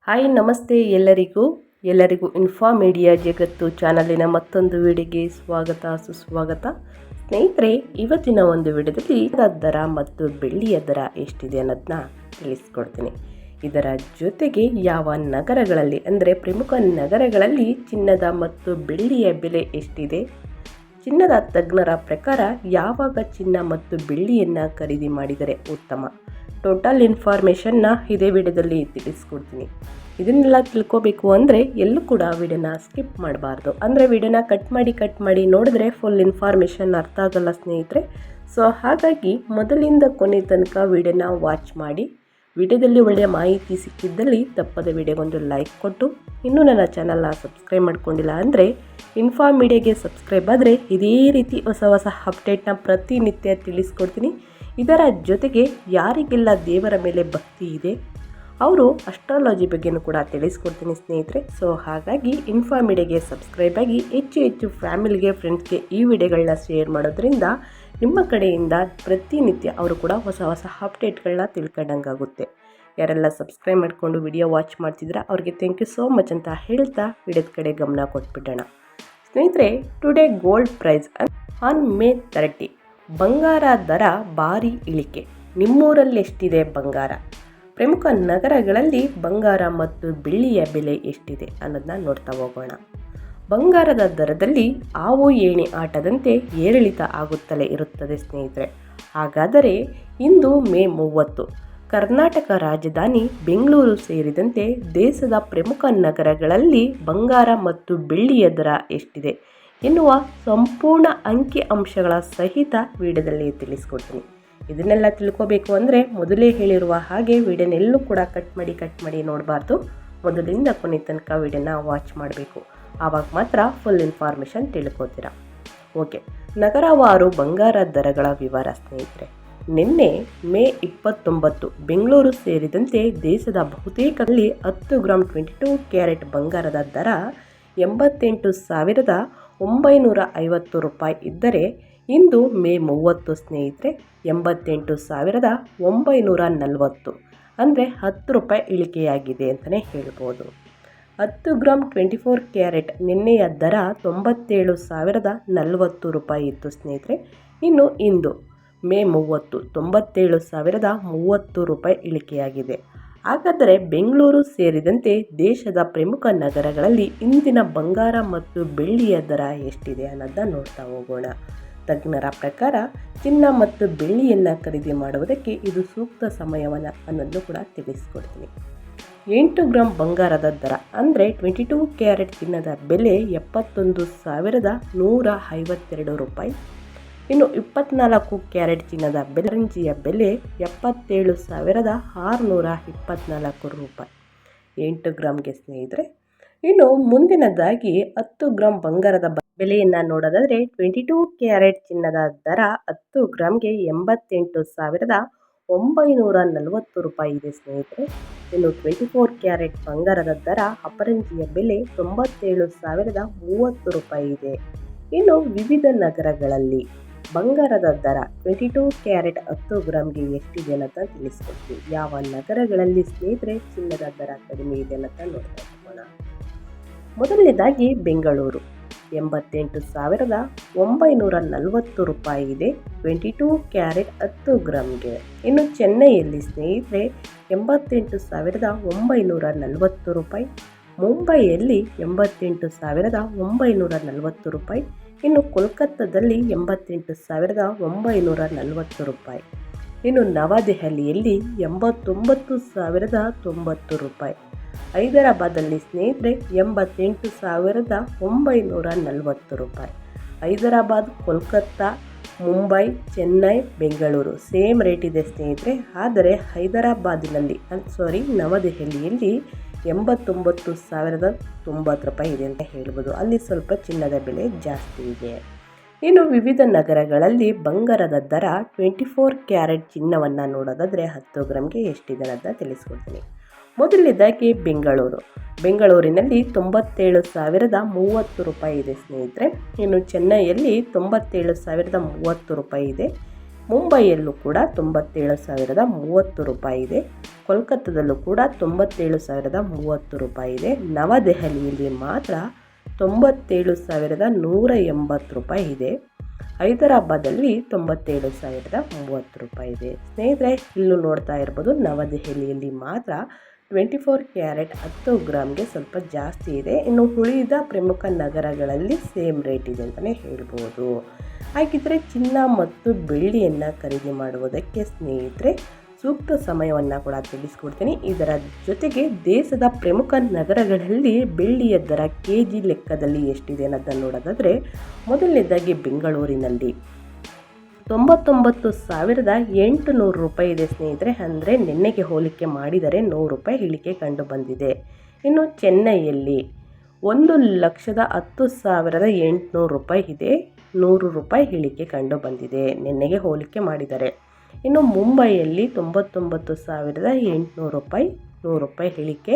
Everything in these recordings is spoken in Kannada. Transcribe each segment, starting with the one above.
ಹಾಯ್ ನಮಸ್ತೆ ಎಲ್ಲರಿಗೂ ಇನ್ಫಾ ಮೀಡಿಯಾ ಜಗತ್ತು ಚಾನಲಿನ ಮತ್ತೊಂದು ವಿಡಿಯೋಗೆ ಸ್ವಾಗತ ಸುಸ್ವಾಗತ. ಸ್ನೇಹಿತರೆ, ಇವತ್ತಿನ ಒಂದು ವಿಡಿಯೋದಲ್ಲಿ ದರ ಮತ್ತು ಬೆಳ್ಳಿಯ ದರ ಎಷ್ಟಿದೆ ಅನ್ನೋದನ್ನ ತಿಳಿಸ್ಕೊಡ್ತೀನಿ. ಇದರ ಜೊತೆಗೆ ಯಾವ ನಗರಗಳಲ್ಲಿ ಅಂದರೆ ಪ್ರಮುಖ ನಗರಗಳಲ್ಲಿ ಚಿನ್ನದ ಮತ್ತು ಬೆಳ್ಳಿಯ ಬೆಲೆ ಎಷ್ಟಿದೆ, ಚಿನ್ನದ ತಜ್ಞರ ಪ್ರಕಾರ ಯಾವಾಗ ಚಿನ್ನ ಮತ್ತು ಬೆಳ್ಳಿಯನ್ನು ಖರೀದಿ ಮಾಡಿದರೆ ಉತ್ತಮ, ಟೋಟಲ್ ಇನ್ಫಾರ್ಮೇಷನ್ನ ಇದೇ ವಿಡಿಯೋದಲ್ಲಿ ತಿಳಿಸ್ಕೊಡ್ತೀನಿ. ಇದನ್ನೆಲ್ಲ ತಿಳ್ಕೋಬೇಕು ಅಂದರೆ ಎಲ್ಲೂ ಕೂಡ ವಿಡಿಯೋನ ಸ್ಕಿಪ್ ಮಾಡಬಾರ್ದು. ಅಂದರೆ ವಿಡಿಯೋನ ಕಟ್ ಮಾಡಿ ನೋಡಿದ್ರೆ ಫುಲ್ ಇನ್ಫಾರ್ಮೇಷನ್ ಅರ್ಥ ಆಗಲ್ಲ ಸ್ನೇಹಿತರೆ. ಸೊ ಹಾಗಾಗಿ ಮೊದಲಿಂದ ಕೊನೆ ತನಕ ವಿಡಿಯೋನ ವಾಚ್ ಮಾಡಿ. ವಿಡಿಯೋದಲ್ಲಿ ಒಳ್ಳೆಯ ಮಾಹಿತಿ ಸಿಕ್ಕಿದ್ದಲ್ಲಿ ತಪ್ಪದ ವಿಡಿಯೋಗೊಂದು ಲೈಕ್ ಕೊಟ್ಟು, ಇನ್ನೂ ನನ್ನ ಚಾನಲ್ನ ಸಬ್ಸ್ಕ್ರೈಬ್ ಮಾಡ್ಕೊಂಡಿಲ್ಲ ಅಂದರೆ ಇನ್ಫಾ ಮೀಡಿಯಾಗೆ ಸಬ್ಸ್ಕ್ರೈಬ್ ಆದರೆ ಇದೇ ರೀತಿ ಹೊಸ ಅಪ್ಡೇಟ್ನ ಪ್ರತಿನಿತ್ಯ ತಿಳಿಸ್ಕೊಡ್ತೀನಿ. ಇದರ ಜೊತೆಗೆ ಯಾರಿಗೆಲ್ಲ ದೇವರ ಮೇಲೆ ಭಕ್ತಿ ಇದೆ ಅವರು ಅಸ್ಟ್ರಾಲಜಿ ಬಗ್ಗೆನೂ ಕೂಡ ತಿಳಿಸ್ಕೊಡ್ತೀನಿ ಸ್ನೇಹಿತರೆ. ಸೊ ಹಾಗಾಗಿ ಇನ್ಫಾ ಮೀಡಿಯಾಗೆ ಸಬ್ಸ್ಕ್ರೈಬ್ ಆಗಿ ಹೆಚ್ಚು ಫ್ಯಾಮಿಲಿಗೆ, ಫ್ರೆಂಡ್ಸ್ಗೆ ಈ ವಿಡಿಯೋಗಳನ್ನ ಶೇರ್ ಮಾಡೋದ್ರಿಂದ ನಿಮ್ಮ ಕಡೆಯಿಂದ ಪ್ರತಿನಿತ್ಯ ಅವರು ಕೂಡ ಹೊಸ ಅಪ್ಡೇಟ್ಗಳನ್ನ ತಿಳ್ಕೊಂಡಂಗಾಗುತ್ತೆ. ಯಾರೆಲ್ಲ ಸಬ್ಸ್ಕ್ರೈಬ್ ಮಾಡಿಕೊಂಡು ವಿಡಿಯೋ ವಾಚ್ ಮಾಡ್ತಿದ್ರೆ ಅವ್ರಿಗೆ ಥ್ಯಾಂಕ್ ಯು ಸೋ ಮಚ್ ಅಂತ ಹೇಳ್ತಾ ವಿಡಿಯೋದ ಕಡೆ ಗಮನ ಕೊಟ್ಬಿಡೋಣ. ಸ್ನೇಹಿತರೆ, today gold price on May 30 ಬಂಗಾರ ದರ ಭಾರಿ ಇಳಿಕೆ. ನಿಮ್ಮೂರಲ್ಲಿ ಎಷ್ಟಿದೆ ಬಂಗಾರ, ಪ್ರಮುಖ ನಗರಗಳಲ್ಲಿ ಬಂಗಾರ ಮತ್ತು ಬೆಳ್ಳಿಯ ಬೆಲೆ ಎಷ್ಟಿದೆ ಅನ್ನೋದನ್ನ ನೋಡ್ತಾ ಹೋಗೋಣ. ಬಂಗಾರದ ದರದಲ್ಲಿ ಆವು ಏಣಿ ಆಟದಂತೆ ಏರಿಳಿತ ಆಗುತ್ತಲೇ ಇರುತ್ತದೆ ಸ್ನೇಹಿತರೆ. ಹಾಗಾದರೆ ಇಂದು ಮೇ 30 ಕರ್ನಾಟಕ ರಾಜಧಾನಿ ಬೆಂಗಳೂರು ಸೇರಿದಂತೆ ದೇಶದ ಪ್ರಮುಖ ನಗರಗಳಲ್ಲಿ ಬಂಗಾರ ಮತ್ತು ಬೆಳ್ಳಿಯ ದರ ಎಷ್ಟಿದೆ ಎನ್ನುವ ಸಂಪೂರ್ಣ ಅಂಕಿ ಅಂಶಗಳ ಸಹಿತ ವಿಡಿಯೋದಲ್ಲಿ ತಿಳಿಸ್ಕೊಡ್ತೀನಿ. ಇದನ್ನೆಲ್ಲ ತಿಳ್ಕೋಬೇಕು ಅಂದರೆ ಮೊದಲೇ ಹೇಳಿರುವ ಹಾಗೆ ವಿಡಿಯೋನೆಲ್ಲೂ ಕೂಡ ಕಟ್ ಮಾಡಿ ನೋಡಬಾರ್ದು. ಮೊದಲಿಂದ ಕೊನೆ ತನಕ ವಿಡಿಯೋನ ವಾಚ್ ಮಾಡಬೇಕು. ಆವಾಗ ಮಾತ್ರ ಫುಲ್ ಇನ್ಫಾರ್ಮೇಷನ್ ತಿಳ್ಕೋತೀರಾ. ಓಕೆ, ನಗರವಾರು ಬಂಗಾರ ದರಗಳ ವಿವರ ಸ್ನೇಹಿತರೆ. ನಿನ್ನೆ ಮೇ 29 ಬೆಂಗಳೂರು ಸೇರಿದಂತೆ ದೇಶದ ಬಹುತೇಕದಲ್ಲಿ 10 ಗ್ರಾಮ್ 22 ಕ್ಯಾರೆಟ್ ಬಂಗಾರದ ದರ 88,950 ರೂಪಾಯಿ ಇದ್ದರೆ, ಇಂದು ಮೇ 30 ಸ್ನೇಹಿತರೆ 88,940 ಅಂದರೆ 10 ರೂಪಾಯಿ ಇಳಿಕೆಯಾಗಿದೆ ಅಂತಲೇ ಹೇಳ್ಬೋದು. 10 ಗ್ರಾಮ್ 24 ಕ್ಯಾರೆಟ್ ನಿನ್ನೆಯ ದರ 97,040 ರೂಪಾಯಿ ಇತ್ತು ಸ್ನೇಹಿತರೆ. ಇನ್ನು ಇಂದು ಮೇ 30 97,030 ರೂಪಾಯಿ ಇಳಿಕೆಯಾಗಿದೆ. ಹಾಗಾದರೆ ಬೆಂಗಳೂರು ಸೇರಿದಂತೆ ದೇಶದ ಪ್ರಮುಖ ನಗರಗಳಲ್ಲಿ ಇಂದಿನ ಬಂಗಾರ ಮತ್ತು ಬೆಳ್ಳಿಯ ದರ ಎಷ್ಟಿದೆ ಅನ್ನೋದನ್ನ ನೋಡ್ತಾ ಹೋಗೋಣ. ತಜ್ಞರ ಪ್ರಕಾರ ಚಿನ್ನ ಮತ್ತು ಬೆಳ್ಳಿಯನ್ನು ಖರೀದಿ ಮಾಡುವುದಕ್ಕೆ ಇದು ಸೂಕ್ತ ಸಮಯವನ್ನ ಅನ್ನೋದನ್ನು ಕೂಡ ತಿಳಿಸ್ಕೊಡ್ತೀನಿ. 8 ಗ್ರಾಮ್ ಬಂಗಾರದ ದರ ಅಂದರೆ 22 ಕ್ಯಾರೆಟ್ ಚಿನ್ನದ ಬೆಲೆ 71,152 ರೂಪಾಯಿ. ಇನ್ನು 24 ಕ್ಯಾರೆಟ್ ಚಿನ್ನದ ಬೆರಂಜಿಯ ಬೆಲೆ 77,624 ರೂಪಾಯಿ 8 ಗ್ರಾಮ್ಗೆ ಸ್ನೇಹಿತರೆ. ಇನ್ನು ಮುಂದಿನದಾಗಿ 10 ಗ್ರಾಮ್ ಬಂಗಾರದ ಬೆಲೆಯನ್ನು ನೋಡೋದಾದರೆ 22 ಕ್ಯಾರೆಟ್ ಚಿನ್ನದ ದರ 10 ಗ್ರಾಮ್ಗೆ 88,940 ರೂಪಾಯಿ ಇದೆ ಸ್ನೇಹಿತರೆ. ಇನ್ನು 24 ಕ್ಯಾರೆಟ್ ಬಂಗಾರದ ದರ ಅಪರಂಜಿಯ ಬೆಲೆ 97,030 ರೂಪಾಯಿ ಇದೆ. ಇನ್ನು ವಿವಿಧ ನಗರಗಳಲ್ಲಿ ಬಂಗಾರದ ದರ 22 ಕ್ಯಾರೆಟ್ 10 ಗ್ರಾಮ್ಗೆ ಎಷ್ಟಿದೆ ಅನ್ನೋದನ್ನ ತಿಳಿಸ್ಕೊಡ್ತೀವಿ. ಯಾವ ನಗರಗಳಲ್ಲಿ ಸ್ನೇಹಿತರೆ ಚಿನ್ನದ ದರ ಕಡಿಮೆ ಇದೆ ಅನ್ನೋದನ್ನ ನೋಡ್ತಾ ಹೋಗೋಣ. ಮೊದಲನೇದಾಗಿ ಬೆಂಗಳೂರು 88,940 ರೂಪಾಯಿ ಇದೆ 22 ಕ್ಯಾರೆಟ್ 10 ಗ್ರಾಮ್ಗೆ. ಇನ್ನು ಚೆನ್ನೈಯಲ್ಲಿ ಸ್ನೇಹಿತರೆ 88,940 ರೂಪಾಯಿ, ಮುಂಬೈಯಲ್ಲಿ 88,940 ರೂಪಾಯಿ, ಇನ್ನು ಕೋಲ್ಕತ್ತಾದಲ್ಲಿ 88,940 ರೂಪಾಯಿ, ಇನ್ನು ನವದೆಹಲಿಯಲ್ಲಿ 89,090 ರೂಪಾಯಿ, ಹೈದರಾಬಾದಲ್ಲಿ ಸ್ನೇಹಿತರೆ 88,940 ರೂಪಾಯಿ. ಹೈದರಾಬಾದ್, ಕೋಲ್ಕತ್ತಾ, ಮುಂಬೈ, ಚೆನ್ನೈ, ಬೆಂಗಳೂರು ಸೇಮ್ ರೇಟ್ ಇದೆ ಸ್ನೇಹಿತರೆ. ಆದರೆ ನವದೆಹಲಿಯಲ್ಲಿ 89,090 ರೂಪಾಯಿ ಇದೆ ಅಂತ ಹೇಳ್ಬೋದು. ಅಲ್ಲಿ ಸ್ವಲ್ಪ ಚಿನ್ನದ ಬೆಲೆ ಜಾಸ್ತಿ ಇದೆ. ಇನ್ನು ವಿವಿಧ ನಗರಗಳಲ್ಲಿ ಬಂಗಾರದ ದರ 24 ಕ್ಯಾರೆಟ್ ಚಿನ್ನವನ್ನು ನೋಡೋದಾದರೆ 10 ಗ್ರಾಮ್ಗೆ ಎಷ್ಟಿದೆ ಅಂತ ತಿಳಿಸ್ಕೊಡ್ತೀನಿ. ಮೊದಲನೇದಾಗಿ ಬೆಂಗಳೂರಿನಲ್ಲಿ 97,030 ರೂಪಾಯಿ ಇದೆ ಸ್ನೇಹಿತರೆ. ಇನ್ನು ಚೆನ್ನೈಯಲ್ಲಿ 97,030 ರೂಪಾಯಿ ಇದೆ. ಮುಂಬೈಯಲ್ಲೂ ಕೂಡ 97,030 ರೂಪಾಯಿ ಇದೆ. ಕೋಲ್ಕತ್ತಾದಲ್ಲೂ ಕೂಡ 97,030 ರೂಪಾಯಿ ಇದೆ. ನವದೆಹಲಿಯಲ್ಲಿ ಮಾತ್ರ 97,180 ರೂಪಾಯಿ ಇದೆ. ಹೈದರಾಬಾದಲ್ಲಿ 97,030 ರೂಪಾಯಿ ಇದೆ. ಸ್ನೇಹಿತರೆ, ಇಲ್ಲೂ ನೋಡ್ತಾ ಇರ್ಬೋದು, ನವದೆಹಲಿಯಲ್ಲಿ ಮಾತ್ರ 24 ಕ್ಯಾರೆಟ್ 10 ಗ್ರಾಮ್ಗೆ ಸ್ವಲ್ಪ ಜಾಸ್ತಿ ಇದೆ. ಇನ್ನು ಉಳಿದ ಪ್ರಮುಖ ನಗರಗಳಲ್ಲಿ ಸೇಮ್ ರೇಟ್ ಇದೆ ಅಂತಲೇ ಹೇಳ್ಬೋದು. ಹಾಗಿದ್ರೆ ಚಿನ್ನ ಮತ್ತು ಬೆಳ್ಳಿಯನ್ನು ಖರೀದಿ ಮಾಡುವುದಕ್ಕೆ ಸ್ನೇಹಿತರೆ ಸೂಕ್ತ ಸಮಯವನ್ನು ಕೂಡ ತಿಳಿಸ್ಕೊಡ್ತೀನಿ. ಇದರ ಜೊತೆಗೆ ದೇಶದ ಪ್ರಮುಖ ನಗರಗಳಲ್ಲಿ ಬೆಳ್ಳಿಯ ದರ KG ಲೆಕ್ಕದಲ್ಲಿ ಎಷ್ಟಿದೆ ಅನ್ನೋದನ್ನು ನೋಡೋದಾದರೆ, ಮೊದಲನೇದಾಗಿ ಬೆಂಗಳೂರಿನಲ್ಲಿ 99,800 ರೂಪಾಯಿ ಇದೆ ಸ್ನೇಹಿತರೆ. ಅಂದರೆ ನಿನ್ನೆಗೆ ಹೋಲಿಕೆ ಮಾಡಿದರೆ 100 ರೂಪಾಯಿ ಇಳಿಕೆ ಕಂಡು ಬಂದಿದೆ. ಇನ್ನು ಚೆನ್ನೈಯಲ್ಲಿ 1,10,800 ರೂಪಾಯಿ ಇದೆ, 100 ರೂಪಾಯಿ ಇಳಿಕೆ ಕಂಡು ಬಂದಿದೆ ನಿನ್ನೆಗೆ ಹೋಲಿಕೆ ಮಾಡಿದರೆ. ಇನ್ನು ಮುಂಬೈಯಲ್ಲಿ 99,800 ರೂಪಾಯಿ, 100 ರೂಪಾಯಿ ಇಳಿಕೆ.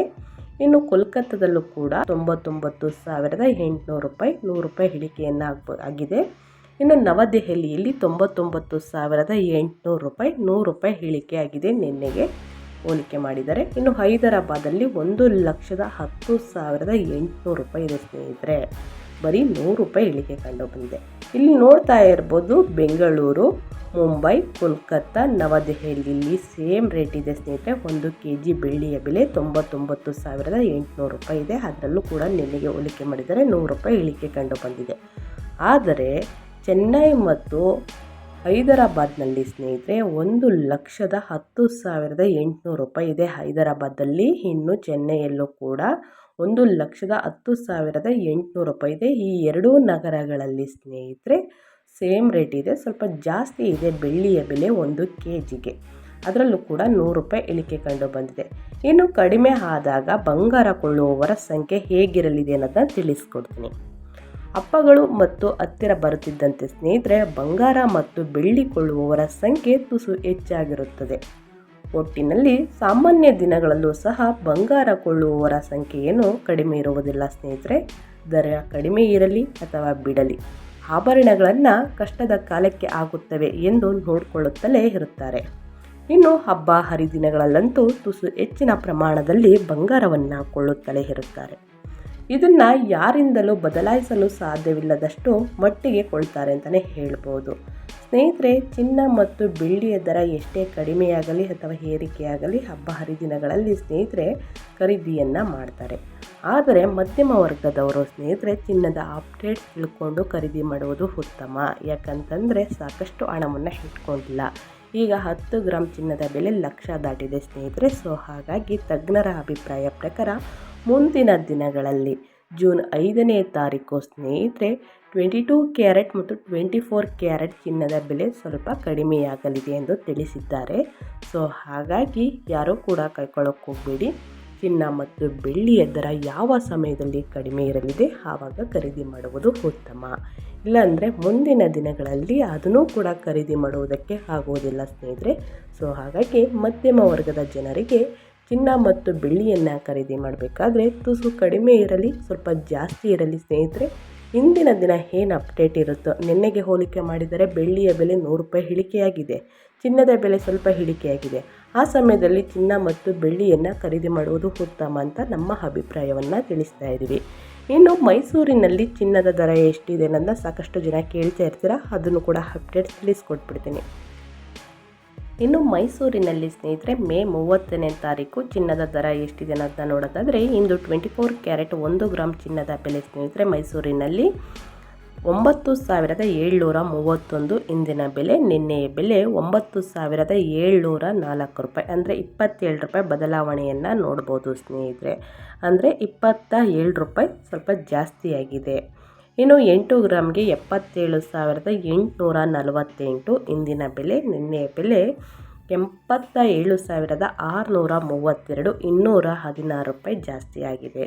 ಇನ್ನು ಕೋಲ್ಕತ್ತಾದಲ್ಲೂ ಕೂಡ 99,800 ರೂಪಾಯಿ, 100 ರೂಪಾಯಿ ಇಳಿಕೆಯನ್ನು ಆಗಿದೆ. ಇನ್ನು ನವದೆಹಲಿಯಲ್ಲಿ 99,800 ರೂಪಾಯಿ, 100 ರೂಪಾಯಿ ಇಳಿಕೆ ಆಗಿದೆ ನಿನ್ನೆಗೆ ಹೋಲಿಕೆ ಮಾಡಿದರೆ. ಇನ್ನು ಹೈದರಾಬಾದಲ್ಲಿ 1,10,800 ರೂಪಾಯಿ ಇದೆ ಸ್ನೇಹಿತರೆ, ಬರೀ 100 ರೂಪಾಯಿ ಇಳಿಕೆ ಕಂಡು ಬಂದಿದೆ. ಇಲ್ಲಿ ನೋಡ್ತಾ ಇರ್ಬೋದು, ಬೆಂಗಳೂರು, ಮುಂಬೈ, ಕೋಲ್ಕತ್ತಾ, ನವದೆಹಲಿಯಲ್ಲಿ ಸೇಮ್ ರೇಟ್ ಇದೆ ಸ್ನೇಹಿತರೆ. 1 kg ಬೆಳ್ಳಿಯ ಬೆಲೆ 99,800 ರೂಪಾಯಿ ಇದೆ. ಅದರಲ್ಲೂ ಕೂಡ ನಿನ್ನೆಗೆ ಹೋಲಿಕೆ ಮಾಡಿದರೆ 100 ರೂಪಾಯಿ ಇಳಿಕೆ ಕಂಡು ಬಂದಿದೆ. ಆದರೆ ಚೆನ್ನೈ ಮತ್ತು ಹೈದರಾಬಾದ್ನಲ್ಲಿ ಸ್ನೇಹಿತರೆ 1,10,800 ರೂಪಾಯಿ ಇದೆ ಹೈದರಾಬಾದಲ್ಲಿ. ಇನ್ನು ಚೆನ್ನೈಯಲ್ಲೂ ಕೂಡ 1,10,800 ರೂಪಾಯಿ ಇದೆ. ಈ ಎರಡೂ ನಗರಗಳಲ್ಲಿ ಸ್ನೇಹಿತರೆ ಸೇಮ್ ರೇಟ್ ಇದೆ, ಸ್ವಲ್ಪ ಜಾಸ್ತಿ ಇದೆ ಬೆಳ್ಳಿಯ ಬೆಲೆ 1 kgಗೆ. ಅದರಲ್ಲೂ ಕೂಡ 100 ರೂಪಾಯಿ ಇಳಿಕೆ ಕಂಡು ಬಂದಿದೆ. ಇನ್ನು ಕಡಿಮೆ ಆದಾಗ ಬಂಗಾರ ಕೊಳ್ಳುವವರ ಸಂಖ್ಯೆ ಹೇಗಿರಲಿದೆ ಅನ್ನೋದನ್ನ ತಿಳಿಸ್ಕೊಡ್ತೀನಿ. ಹಬ್ಬಗಳು ಮತ್ತು ಹತ್ತಿರ ಬರುತ್ತಿದ್ದಂತೆ ಸ್ನೇಹಿತರೆ ಬಂಗಾರ ಮತ್ತು ಬೆಳ್ಳಿ ಕೊಳ್ಳುವವರ ಸಂಖ್ಯೆ ತುಸು ಹೆಚ್ಚಾಗಿರುತ್ತದೆ. ಒಟ್ಟಿನಲ್ಲಿ ಸಾಮಾನ್ಯ ದಿನಗಳಲ್ಲೂ ಸಹ ಬಂಗಾರ ಕೊಳ್ಳುವವರ ಸಂಖ್ಯೆಯನ್ನು ಕಡಿಮೆ ಇರುವುದಿಲ್ಲ ಸ್ನೇಹಿತರೆ. ದರ ಕಡಿಮೆ ಇರಲಿ ಅಥವಾ ಬಿಡಲಿ, ಆಭರಣಗಳನ್ನು ಕಷ್ಟದ ಕಾಲಕ್ಕೆ ಆಗುತ್ತವೆ ಎಂದು ನೋಡಿಕೊಳ್ಳುತ್ತಲೇ ಇರುತ್ತಾರೆ. ಇನ್ನು ಹಬ್ಬ ಹರಿದಿನಗಳಲ್ಲಂತೂ ತುಸು ಹೆಚ್ಚಿನ ಪ್ರಮಾಣದಲ್ಲಿ ಬಂಗಾರವನ್ನು ಕೊಳ್ಳುತ್ತಲೇ ಇರುತ್ತಾರೆ. ಇದನ್ನು ಯಾರಿಂದಲೂ ಬದಲಾಯಿಸಲು ಸಾಧ್ಯವಿಲ್ಲದಷ್ಟು ಮಟ್ಟಿಗೆ ಕೊಳ್ತಾರೆ ಅಂತಲೇ ಹೇಳ್ಬೋದು. ಸ್ನೇಹಿತರೆ, ಚಿನ್ನ ಮತ್ತು ಬೆಳ್ಳಿಯ ದರ ಎಷ್ಟೇ ಕಡಿಮೆಯಾಗಲಿ ಅಥವಾ ಏರಿಕೆಯಾಗಲಿ ಹಬ್ಬ ಹರಿದಿನಗಳಲ್ಲಿ ಸ್ನೇಹಿತರೆ ಖರೀದಿಯನ್ನು ಮಾಡ್ತಾರೆ. ಆದರೆ ಮಧ್ಯಮ ವರ್ಗದವರು ಸ್ನೇಹಿತರೆ ಚಿನ್ನದ ಅಪ್ಡೇಟ್ಸ್ ತಿಳ್ಕೊಂಡು ಖರೀದಿ ಮಾಡುವುದು ಉತ್ತಮ. ಯಾಕಂತಂದರೆ ಸಾಕಷ್ಟು ಹಣವನ್ನು ಇಟ್ಕೊಂಡಿಲ್ಲ. ಈಗ 10 ಗ್ರಾಮ್ ಚಿನ್ನದ ಬೆಲೆ 1,00,000 ದಾಟಿದೆ ಸ್ನೇಹಿತರೆ. ಸೊ ಹಾಗಾಗಿ ತಜ್ಞರ ಅಭಿಪ್ರಾಯ ಪ್ರಕಾರ ಮುಂದಿನ ದಿನಗಳಲ್ಲಿ ಜೂನ್ 5ನೇ ತಾರೀಕು ಸ್ನೇಹಿತರೆ 22 ಕ್ಯಾರೆಟ್ ಮತ್ತು 24 ಕ್ಯಾರೆಟ್ ಚಿನ್ನದ ಬೆಲೆ ಸ್ವಲ್ಪ ಕಡಿಮೆಯಾಗಲಿದೆ ಎಂದು ತಿಳಿಸಿದ್ದಾರೆ. ಸೊ ಹಾಗಾಗಿ ಯಾರೂ ಕೂಡ ಕೈಕೊಳ್ಳೋಕೆ ಹೋಗಬೇಡಿ. ಚಿನ್ನ ಮತ್ತು ಬೆಳ್ಳಿಯ ದರ ಯಾವ ಸಮಯದಲ್ಲಿ ಕಡಿಮೆ ಇರಲಿದೆ ಆವಾಗ ಖರೀದಿ ಮಾಡುವುದು ಉತ್ತಮ. ಇಲ್ಲಾಂದರೆ ಮುಂದಿನ ದಿನಗಳಲ್ಲಿ ಅದನ್ನು ಕೂಡ ಖರೀದಿ ಮಾಡುವುದಕ್ಕೆ ಆಗುವುದಿಲ್ಲ ಸ್ನೇಹಿತರೆ. ಸೊ ಹಾಗಾಗಿ ಮಧ್ಯಮ ವರ್ಗದ ಜನರಿಗೆ ಚಿನ್ನ ಮತ್ತು ಬೆಳ್ಳಿಯನ್ನು ಖರೀದಿ ಮಾಡಬೇಕಾದ್ರೆ ತುಸು ಕಡಿಮೆ ಇರಲಿ ಸ್ವಲ್ಪ ಜಾಸ್ತಿ ಇರಲಿ ಸ್ನೇಹಿತರೆ. ಇಂದಿನ ದಿನ ಏನು ಅಪ್ಡೇಟ್ ಇರುತ್ತೋ, ನಿನ್ನೆಗೆ ಹೋಲಿಕೆ ಮಾಡಿದರೆ ಬೆಳ್ಳಿಯ ಬೆಲೆ 100 ರೂಪಾಯಿ ಇಳಿಕೆಯಾಗಿದೆ, ಚಿನ್ನದ ಬೆಲೆ ಸ್ವಲ್ಪ ಇಳಿಕೆಯಾಗಿದೆ. ಆ ಸಮಯದಲ್ಲಿ ಚಿನ್ನ ಮತ್ತು ಬೆಳ್ಳಿಯನ್ನು ಖರೀದಿ ಮಾಡುವುದು ಉತ್ತಮ ಅಂತ ನಮ್ಮ ಅಭಿಪ್ರಾಯವನ್ನು ತಿಳಿಸ್ತಾ ಇದ್ದೀವಿ. ಇನ್ನು ಮೈಸೂರಿನಲ್ಲಿ ಚಿನ್ನದ ದರ ಎಷ್ಟಿದೆ ಅನ್ನೋದನ್ನ ಸಾಕಷ್ಟು ಜನ ಕೇಳ್ತಾ ಇರ್ತೀರ, ಅದನ್ನು ಕೂಡ ಅಪ್ಡೇಟ್ಸ್ ತಿಳಿಸ್ಕೊಟ್ಬಿಡ್ತೀನಿ. ಇನ್ನು ಮೈಸೂರಿನಲ್ಲಿ ಸ್ನೇಹಿತರೆ ಮೇ 30ನೇ ತಾರೀಕು ಚಿನ್ನದ ದರ ಎಷ್ಟಿದೆ ಅನ್ನೋದನ್ನ ನೋಡೋದಾದರೆ, ಇಂದು 24 ಕ್ಯಾರೆಟ್ 1 ಗ್ರಾಮ್ ಚಿನ್ನದ ಬೆಲೆ ಸ್ನೇಹಿತರೆ ಮೈಸೂರಿನಲ್ಲಿ 9,731 ಇಂದಿನ ಬೆಲೆ. ನಿನ್ನೆಯ ಬೆಲೆ 9,704 ರೂಪಾಯಿ, ಅಂದರೆ 27 ರೂಪಾಯಿ ಬದಲಾವಣೆಯನ್ನು ನೋಡ್ಬೋದು ಸ್ನೇಹಿತರೆ. ಅಂದರೆ 27 ರೂಪಾಯಿ ಸ್ವಲ್ಪ ಜಾಸ್ತಿಯಾಗಿದೆ. ಇನ್ನು 8 ಗ್ರಾಮ್ಗೆ 77,848 ಇಂದಿನ ಬೆಲೆ. ನಿನ್ನೆಯ ಬೆಲೆ 87,632, 216 ರೂಪಾಯಿ ಜಾಸ್ತಿಯಾಗಿದೆ.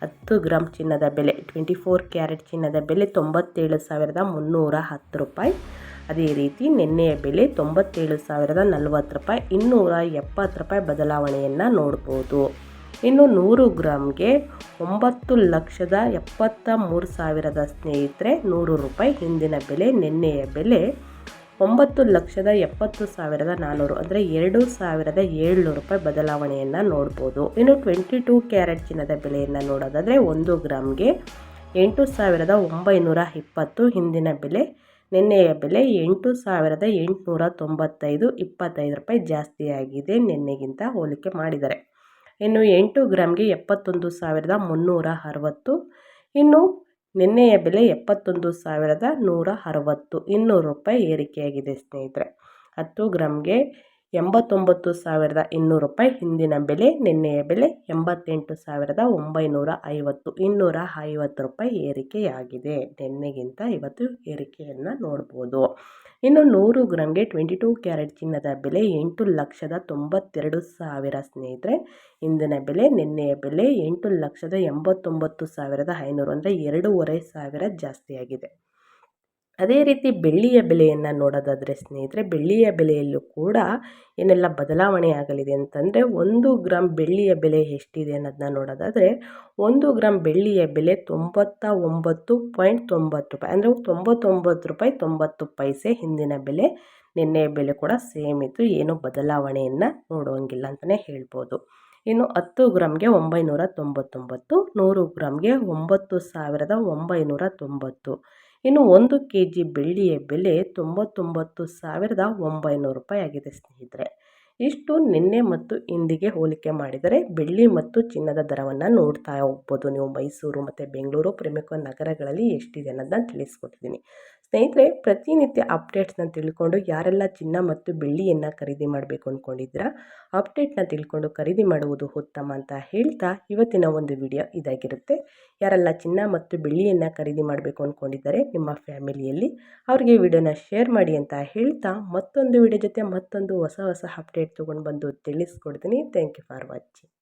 10 ಗ್ರಾಮ್ ಚಿನ್ನದ ಬೆಲೆ 24 ಕ್ಯಾರೆಟ್ ಚಿನ್ನದ ಬೆಲೆ 97,310 ರೂಪಾಯಿ. ಅದೇ ರೀತಿ ನಿನ್ನೆಯ ಬೆಲೆ 97,040 ರೂಪಾಯಿ, 270 ರೂಪಾಯಿ ಬದಲಾವಣೆಯನ್ನು ನೋಡ್ಬೋದು. ಇನ್ನು 100 ಗ್ರಾಮ್ಗೆ 9,73,000 ಸ್ನೇಹಿತರೆ 100 ರೂಪಾಯಿ ಇಂದಿನ ಬೆಲೆ. ನಿನ್ನೆಯ ಬೆಲೆ 9,70,400 ಅಂದರೆ 2,700 ರೂಪಾಯಿ ಬದಲಾವಣೆಯನ್ನು ನೋಡ್ಬೋದು. ಇನ್ನು 22 ಕ್ಯಾರೆಟ್ ಚಿನ್ನದ ಬೆಲೆಯನ್ನು ನೋಡೋದಾದರೆ 1 ಗ್ರಾಮ್ಗೆ 8,920 ಹಿಂದಿನ ಬೆಲೆ, ನಿನ್ನೆಯ ಬೆಲೆ 8,895, 25 ರೂಪಾಯಿ ಜಾಸ್ತಿ ಆಗಿದೆ ನಿನ್ನೆಗಿಂತ ಹೋಲಿಕೆ ಮಾಡಿದರೆ. ಇನ್ನು 8 ಗ್ರಾಮ್ಗೆ 71,360, ಇನ್ನು ನಿನ್ನೆಯ ಬೆಲೆ 71,160, 200 ರೂಪಾಯಿ ಏರಿಕೆಯಾಗಿದೆ ಸ್ನೇಹಿತರೆ. 10 ಗ್ರಾಮ್ಗೆ 89,200 ರೂಪಾಯಿ ಹಿಂದಿನ ಬೆಲೆ, ನಿನ್ನೆಯ ಬೆಲೆ 88,950, 250 ರೂಪಾಯಿ ಏರಿಕೆಯಾಗಿದೆ. ನಿನ್ನೆಗಿಂತ ಇವತ್ತು ಏರಿಕೆಯನ್ನು ನೋಡ್ಬೋದು. ಇನ್ನು 100 ಗ್ರಾಮ್ಗೆ 22 ಕ್ಯಾರೆಟ್ ಚಿನ್ನದ ಬೆಲೆ 8,92,000 ಸ್ನೇಹಿತರೆ. ಇಂದಿನ ಬೆಲೆ, ನಿನ್ನೆಯ ಬೆಲೆ 8,89,500 ಅಂದರೆ 2,500 ಜಾಸ್ತಿ ಆಗಿದೆ. ಅದೇ ರೀತಿ ಬೆಳ್ಳಿಯ ಬೆಲೆಯನ್ನು ನೋಡೋದಾದರೆ ಸ್ನೇಹಿತರೆ, ಬೆಳ್ಳಿಯ ಬೆಲೆಯಲ್ಲೂ ಕೂಡ ಏನೆಲ್ಲ ಬದಲಾವಣೆ ಆಗಲಿದೆ ಅಂತಂದರೆ, 1 ಗ್ರಾಮ್ ಬೆಳ್ಳಿಯ ಬೆಲೆ ಎಷ್ಟಿದೆ ಅನ್ನೋದನ್ನ ನೋಡೋದಾದರೆ 1 ಗ್ರಾಮ್ ಬೆಳ್ಳಿಯ ಬೆಲೆ 99.90 ರೂಪಾಯಿ ಅಂದರೆ 99 ರೂಪಾಯಿ 90 ಪೈಸೆ ಹಿಂದಿನ ಬೆಲೆ. ನಿನ್ನೆಯ ಬೆಲೆ ಕೂಡ ಸೇಮ್ ಇತ್ತು, ಏನು ಬದಲಾವಣೆಯನ್ನು ನೋಡುವಂಗಿಲ್ಲ ಅಂತಲೇ ಹೇಳ್ಬೋದು. ಇನ್ನು 10 ಗ್ರಾಮ್ಗೆ 999, 100 ಗ್ರಾಮ್ಗೆ 9,990. ಇನ್ನು 1 kg ಬೆಳ್ಳಿಯ ಬೆಲೆ 99,900 ರೂಪಾಯಿ ಆಗಿದೆ ಸ್ನೇಹಿತರೆ. ಇಷ್ಟು ನಿನ್ನೆ ಮತ್ತು ಇಂದಿಗೆ ಹೋಲಿಕೆ ಮಾಡಿದರೆ ಬೆಳ್ಳಿ ಮತ್ತು ಚಿನ್ನದ ದರವನ್ನು ನೋಡ್ತಾ ಹೋಗ್ಬೋದು ನೀವು. ಮೈಸೂರು ಮತ್ತು ಬೆಂಗಳೂರು ಪ್ರಮುಖ ನಗರಗಳಲ್ಲಿ ಎಷ್ಟಿದೆ ಅನ್ನೋದನ್ನ ತಿಳಿಸ್ಕೊಟ್ಟಿದ್ದೀನಿ ಸ್ನೇಹಿತರೆ. ಪ್ರತಿನಿತ್ಯ ಅಪ್ಡೇಟ್ಸ್ನ ತಿಳ್ಕೊಂಡು ಯಾರೆಲ್ಲ ಚಿನ್ನ ಮತ್ತು ಬೆಳ್ಳಿಯನ್ನು ಖರೀದಿ ಮಾಡಬೇಕು ಅಂದ್ಕೊಂಡಿದ್ದೀರಾ, ಅಪ್ಡೇಟ್ನ ತಿಳ್ಕೊಂಡು ಖರೀದಿ ಮಾಡುವುದು ಉತ್ತಮ ಅಂತ ಹೇಳ್ತಾ ಇವತ್ತಿನ ಒಂದು ವಿಡಿಯೋ ಇದಾಗಿರುತ್ತೆ. ಯಾರೆಲ್ಲ ಚಿನ್ನ ಮತ್ತು ಬೆಳ್ಳಿಯನ್ನು ಖರೀದಿ ಮಾಡಬೇಕು ಅಂದ್ಕೊಂಡಿದ್ದಾರೆ ನಿಮ್ಮ ಫ್ಯಾಮಿಲಿಯಲ್ಲಿ, ಅವ್ರಿಗೆ ವಿಡಿಯೋನ ಶೇರ್ ಮಾಡಿ ಅಂತ ಹೇಳ್ತಾ ಮತ್ತೊಂದು ವಿಡಿಯೋ ಜೊತೆ ಮತ್ತೊಂದು ಹೊಸ ಅಪ್ಡೇಟ್ ತೊಗೊಂಡು ಬಂದು ತಿಳಿಸ್ಕೊಡ್ತೀನಿ. Thank you for watching.